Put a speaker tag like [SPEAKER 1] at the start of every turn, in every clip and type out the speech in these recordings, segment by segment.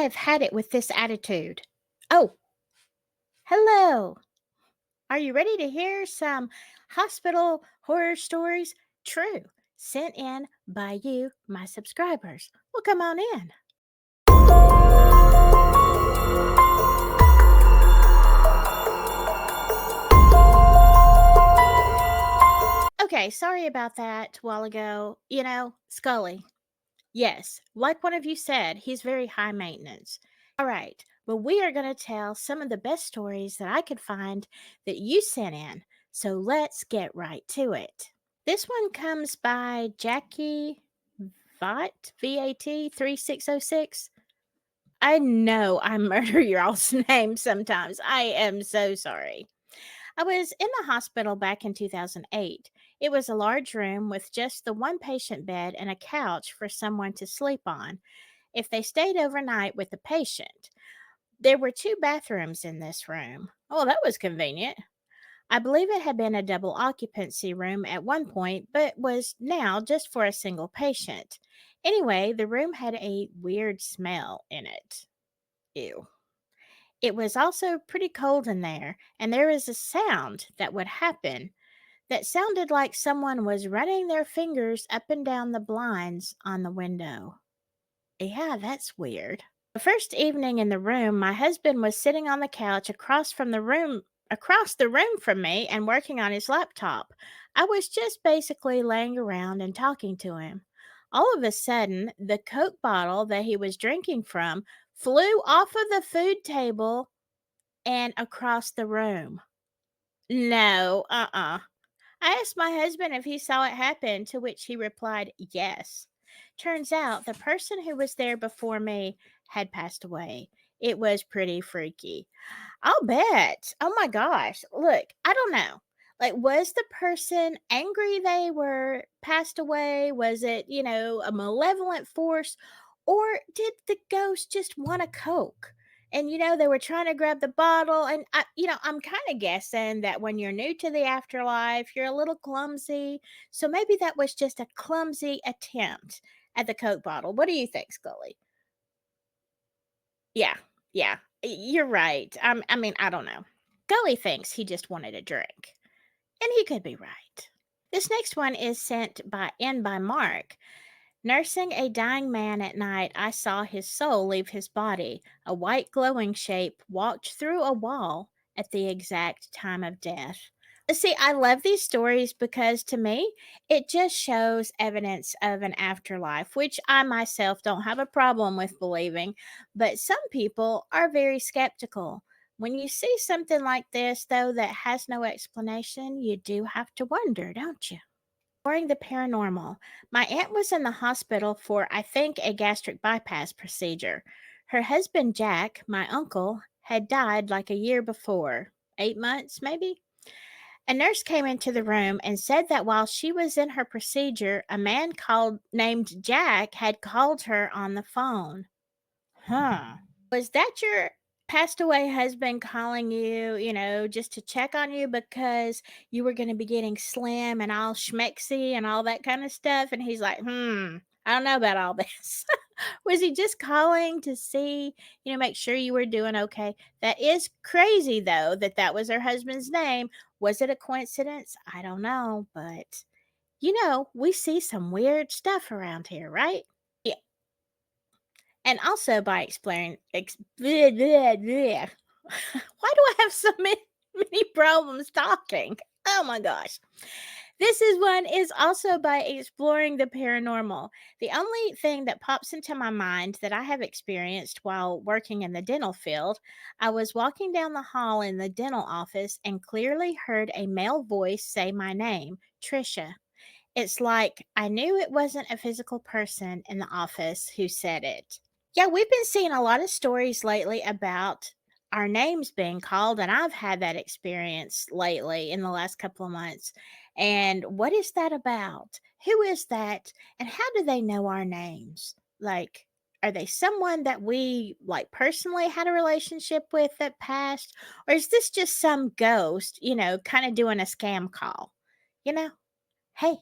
[SPEAKER 1] have had it with this attitude. Oh, hello. Are you ready to hear some hospital horror stories? True. Sent in by you, my subscribers. Well, come on in. Okay, sorry about that a while ago. Scully. Yes, like one of you said, he's very high maintenance. All right, well, we are going to tell some of the best stories that I could find that you sent in. So let's get right to it. This one comes by Jackie VAT 3606. I know I murder your all's name sometimes. I am so sorry. I was in the hospital back in 2008. It was a large room with just the one patient bed and a couch for someone to sleep on if they stayed overnight with the patient. There were two bathrooms in this room. Oh, that was convenient. I believe it had been a double occupancy room at one point, but was now just for a single patient. Anyway, the room had a weird smell in it. Ew. It was also pretty cold in there, and there was a sound that would happen that sounded like someone was running their fingers up and down the blinds on the window. Yeah, that's weird. The first evening in the room, my husband was sitting on the couch across the room from me and working on his laptop. I was just basically laying around and talking to him. All of a sudden, the Coke bottle that he was drinking from flew off of the food table and across the room. No, I asked my husband if he saw it happen, to which he replied, yes. Turns out the person who was there before me had passed away. It was pretty freaky. I'll bet. Oh my gosh. Look, I don't know. Like, was the person angry they were passed away? Was it, a malevolent force? Or did the ghost just want a Coke? And, they were trying to grab the bottle. And, I'm kind of guessing that when you're new to the afterlife, you're a little clumsy. So maybe that was just a clumsy attempt at the Coke bottle. What do you think, Scully? Yeah, yeah, you're right. I mean, I don't know. Gully thinks he just wanted a drink, and he could be right. This next one is sent by Mark. Nursing a dying man at night, I saw his soul leave his body. A white glowing shape walked through a wall at the exact time of death. See, I love these stories because to me, it just shows evidence of an afterlife, which I myself don't have a problem with believing, but some people are very skeptical. When you see something like this, though, that has no explanation, you do have to wonder, don't you? During the paranormal, my aunt was in the hospital for, I think, a gastric bypass procedure. Her husband, Jack, my uncle, had died like a year before, 8 months maybe. A nurse came into the room and said that while she was in her procedure, a man called named Jack had called her on the phone. Huh. Was that your passed away husband calling you, just to check on you because you were going to be getting slim and all schmexy and all that kind of stuff? And he's like, I don't know about all this. Was he just calling to see, make sure you were doing okay? That is crazy, though, that was her husband's name. Was it a coincidence? I don't know. But, we see some weird stuff around here, right? Yeah. And also by explaining, bleh, bleh, bleh. Why do I have so many problems talking? Oh my gosh. This is one is also by exploring the paranormal. The only thing that pops into my mind that I have experienced while working in the dental field, I was walking down the hall in the dental office and clearly heard a male voice say my name, Trisha. It's like I knew it wasn't a physical person in the office who said it. Yeah, we've been seeing a lot of stories lately about our names being called, and I've had that experience lately in the last couple of months. And what is that about? Who is that? And how do they know our names? Like, are they someone that we like personally had a relationship with that passed? Or is this just some ghost, kind of doing a scam call? You know, hey,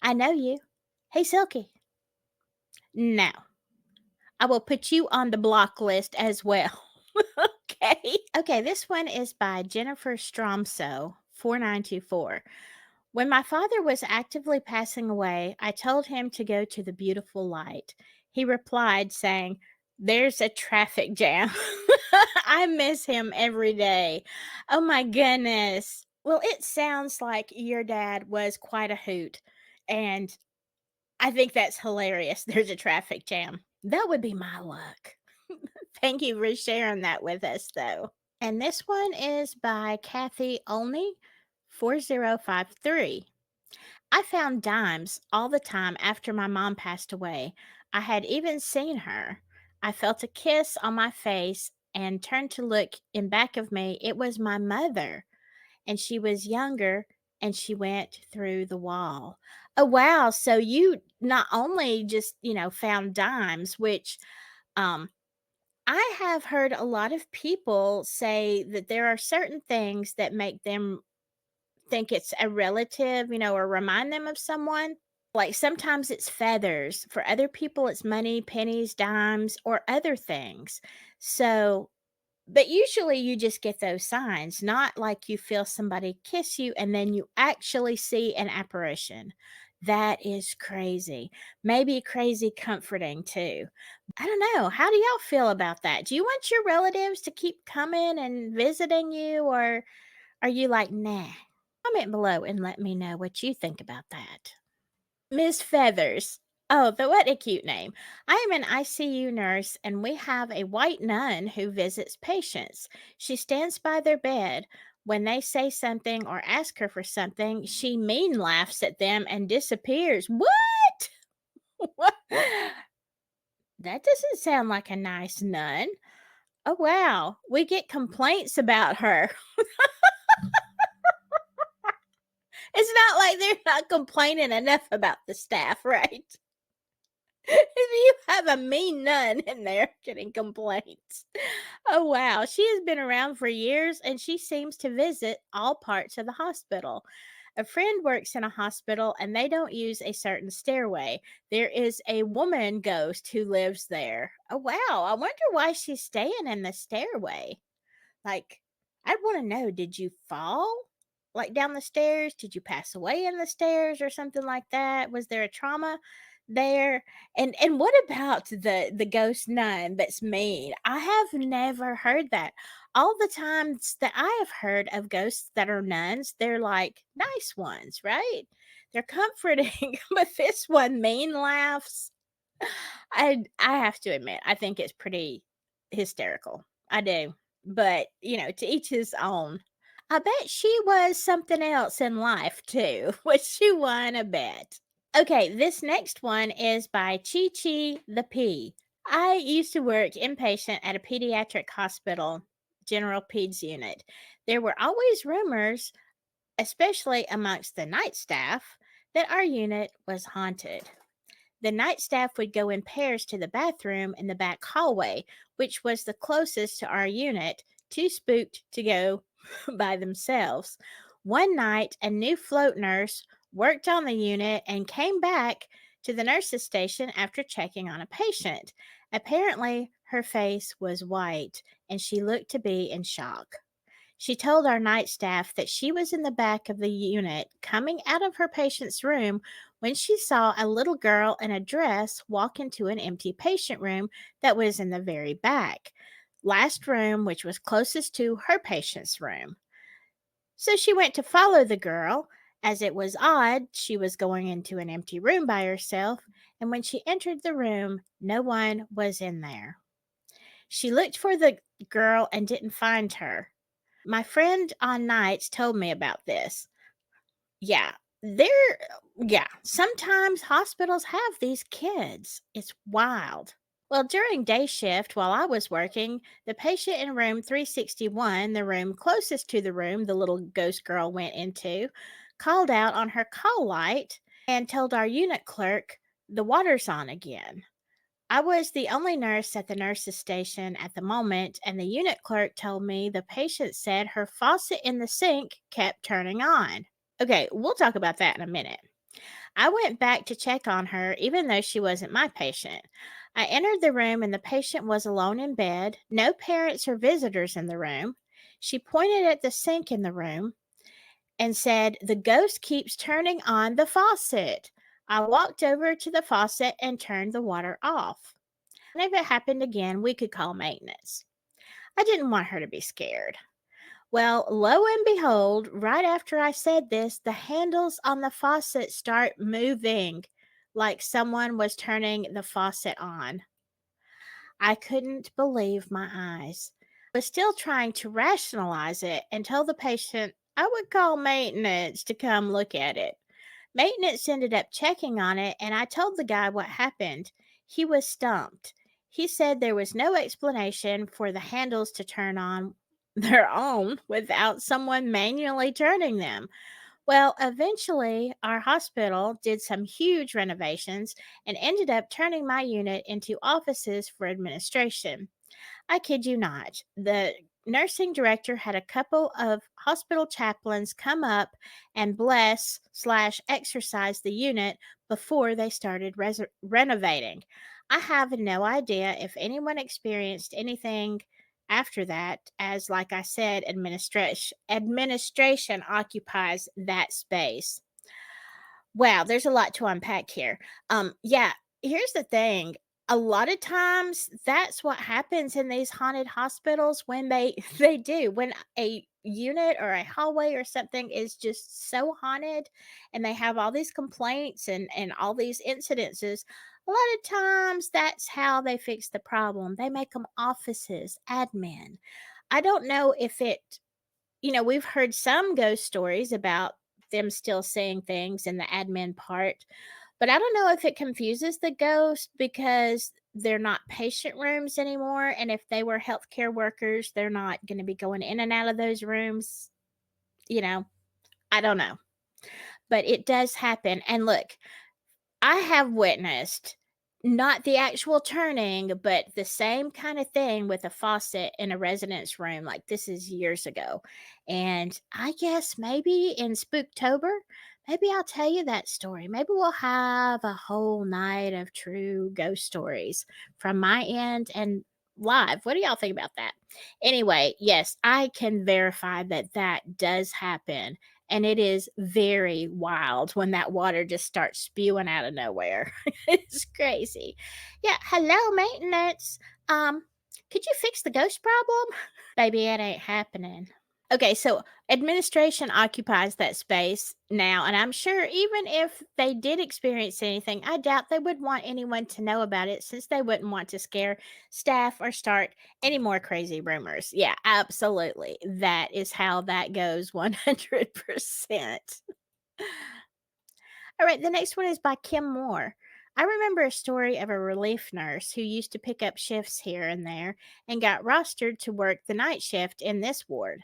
[SPEAKER 1] I know you. Hey, Silky. No. I will put you on the block list as well. Okay. Okay, this one is by Jennifer Stromso, 4924. When my father was actively passing away, I told him to go to the beautiful light. He replied, saying, "There's a traffic jam." I miss him every day. Oh my goodness. Well, it sounds like your dad was quite a hoot. And I think that's hilarious. There's a traffic jam. That would be my luck. Thank you for sharing that with us, though. And this one is by Kathy Olney, 4053. I found dimes all the time after my mom passed away. I had even seen her. I felt a kiss on my face and turned to look in back of me. It was my mother, and she was younger and she went through the wall. Oh wow, so you not only just, found dimes, which um I have heard a lot of people say that there are certain things that make them think it's a relative, or remind them of someone. Like sometimes it's feathers. For other people, it's money, pennies, dimes, or other things. So, but usually you just get those signs, not like you feel somebody kiss you and then you actually see an apparition. That is crazy. Maybe crazy comforting too. I don't know. How do y'all feel about that? Do you want your relatives to keep coming and visiting you, or are you like, nah? Comment below and let me know what you think about that. Miss Feathers. Oh, what a cute name. I am an ICU nurse and we have a white nun who visits patients. She stands by their bed. When they say something or ask her for something, she mean laughs at them and disappears. What? What? That doesn't sound like a nice nun. Oh, wow. We get complaints about her. It's not like they're not complaining enough about the staff, right? If you have a mean nun in there getting complaints. Oh, wow. She has been around for years and she seems to visit all parts of the hospital. A friend works in a hospital and they don't use a certain stairway. There is a woman ghost who lives there. Oh, wow. I wonder why she's staying in the stairway. Like, I wanna know, did you fall, like, down the stairs? Did you pass away in the stairs or something like that? Was there a trauma there? And what about the ghost nun that's mean? I have never heard that. All the times that I have heard of ghosts that are nuns, they're, like, nice ones, right? They're comforting, but this one mean laughs. I have to admit, I think it's pretty hysterical. I do. But, to each his own. I bet she was something else in life too. Was she won a bet? Okay, this next one is by Chi Chi the P. I used to work inpatient at a pediatric hospital, general peds unit. There were always rumors, especially amongst the night staff, that our unit was haunted. The night staff would go in pairs to the bathroom in the back hallway, which was the closest to our unit, too spooked to go by themselves. One night, a new float nurse worked on the unit and came back to the nurse's station after checking on a patient. Apparently, her face was white and she looked to be in shock. She told our night staff that she was in the back of the unit coming out of her patient's room when she saw a little girl in a dress walk into an empty patient room that was in the very back, last room, which was closest to her patient's room. So she went to follow the girl, as it was odd she was going into an empty room by herself, and when she entered the room, no one was in there. She looked for the girl and didn't find her. My friend on nights told me about this. Yeah, there yeah, sometimes hospitals have these kids. It's wild. Well, during day shift while I was working, the patient in room 361, the room closest to the room the little ghost girl went into, called out on her call light and told our unit clerk the water's on again. I was the only nurse at the nurse's station at the moment, and the unit clerk told me the patient said her faucet in the sink kept turning on. Okay, we'll talk about that in a minute. I went back to check on her, even though she wasn't my patient. I entered the room and the patient was alone in bed, no parents or visitors in the room. She pointed at the sink in the room and said, "The ghost keeps turning on the faucet." I walked over to the faucet and turned the water off. And if it happened again, we could call maintenance. I didn't want her to be scared. Well, lo and behold, right after I said this, the handles on the faucet start moving like someone was turning the faucet on. I couldn't believe my eyes. I was still trying to rationalize it and tell the patient I would call maintenance to come look at it. Maintenance ended up checking on it, and I told the guy what happened. He was stumped. He said there was no explanation for the handles to turn on their own without someone manually turning them. Well, eventually, our hospital did some huge renovations and ended up turning my unit into offices for administration. I kid you not. The nursing director had a couple of hospital chaplains come up and bless slash exercise the unit before they started renovating. I have no idea if anyone experienced anything after that, as like I said, administration occupies that space. Wow, there's a lot to unpack here. Yeah, here's the thing. A lot of times that's what happens in these haunted hospitals when they they do. When a unit or a hallway or something is just so haunted and they have all these complaints and all these incidences, a lot of times that's how they fix the problem. They make them offices, admin. I don't know if it we've heard some ghost stories about them still seeing things in the admin part, but I don't know if it confuses the ghost because they're not patient rooms anymore. And if they were healthcare workers, they're not going to be going in and out of those rooms. You know, I don't know. But it does happen. And look, I have witnessed not the actual turning, but the same kind of thing with a faucet in a residence room. Like this is years ago. And I guess maybe in Spooktober, maybe I'll tell you that story. Maybe we'll have a whole night of true ghost stories from my end and live. What do y'all think about that? Anyway, yes, I can verify that that does happen and it is very wild when that water just starts spewing out of nowhere. It's crazy. Yeah, hello, maintenance. Um, could you fix the ghost problem? Baby, it ain't happening. Okay, so administration occupies that space now, and I'm sure even if they did experience anything, I doubt they would want anyone to know about it since they wouldn't want to scare staff or start any more crazy rumors. Yeah, absolutely. That is how that goes 100%. All right, the next one is by Kim Moore. I remember a story of a relief nurse who used to pick up shifts here and there and got rostered to work the night shift in this ward.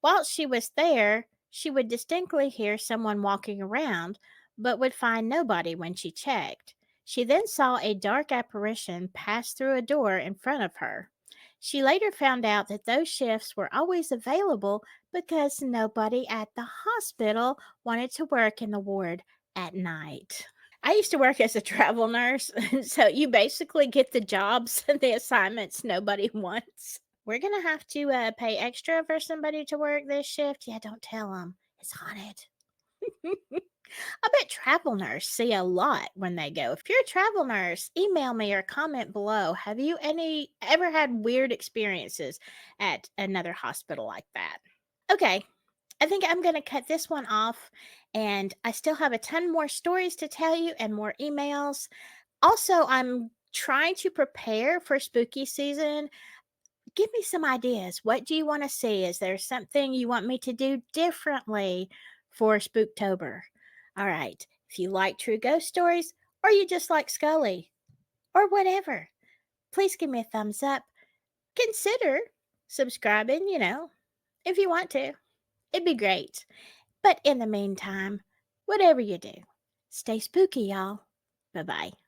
[SPEAKER 1] While she was there, she would distinctly hear someone walking around, but would find nobody when she checked. She then saw a dark apparition pass through a door in front of her. She later found out that those shifts were always available because nobody at the hospital wanted to work in the ward at night. I used to work as a travel nurse, so you basically get the jobs and the assignments nobody wants. We're gonna have to pay extra for somebody to work this shift. Yeah, don't tell them it's haunted. I bet travel nurse see a lot when they go. If you're a travel nurse, email me or comment below. Have you any ever had weird experiences at another hospital like that? Okay, I think I'm going to cut this one off, and I still have a ton more stories to tell you and more emails. Also, I'm trying to prepare for spooky season. Give me some ideas. What do you want to see? Is there something you want me to do differently for Spooktober? All right. If you like true ghost stories, or you just like Scully, or whatever, please give me a thumbs up. Consider subscribing, if you want to. It'd be great. But in the meantime, whatever you do, stay spooky, y'all. Bye bye.